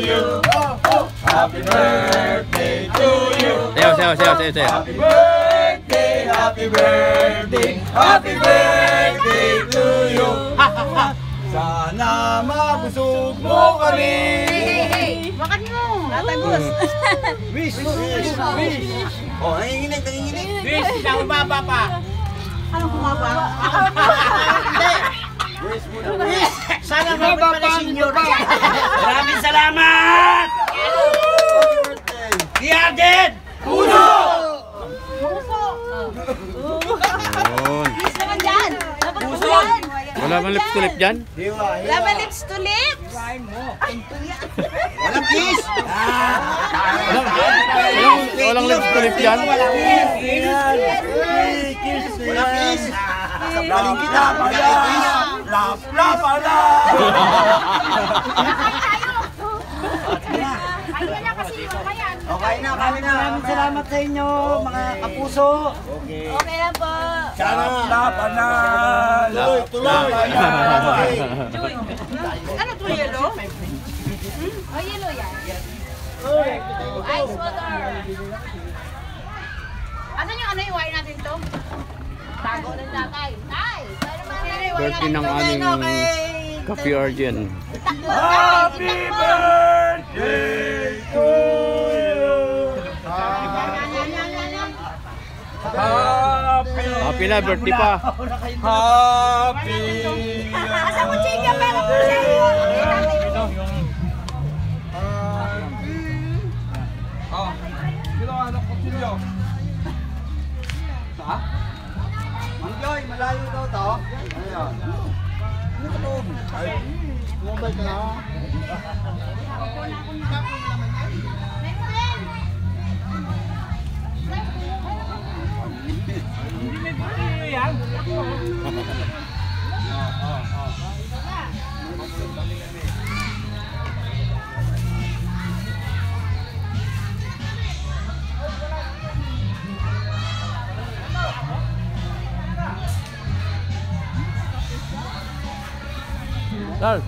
you. Happy birthday to you. Sayaw. Happy birthday, happy birthday, happy birthday to you. Sana mabusog mo kami. Makan mo. Natagos. Wish. Oh, nanginginig. Wish, na umaba pa. Anong kumaba? Wish. Sana mababa pa si Senyor. Maraming salamat! Diarded! Puso! Please naman dyan. Dapat Puso. yan. Wala bang lips to lip dyan? Wala ba lips to lips? Walang kiss. Walang lips to lip dyan? Walang kiss. Sabaling kita. Lap. Okay na. Maraming salamat sa inyo, mga kapuso. Okay lang po. Laban na. Tuloy. Ano to, yellow? Oh, yellow yan. Ice water. Ano yung wire natin to? Tago ng tatay. Tay! Birthday ng aming Coffee Origin. Happy birthday to you. Happy na, birthday pa. Happy. Asa mo chinya pero po sa iyo. Sino anak ko sino? Ha? Mangyoy, malayo daw to. Ayan. Ano ka to? Ay, mobile ka na. Dal.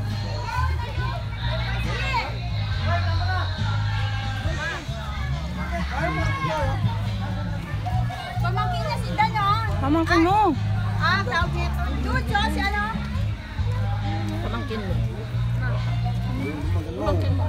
Pamangkin niya si Dan, oh. Pamangkin mo. Tawag niya. Doon, si ano? Pamangkin mo. Pamangkin mo.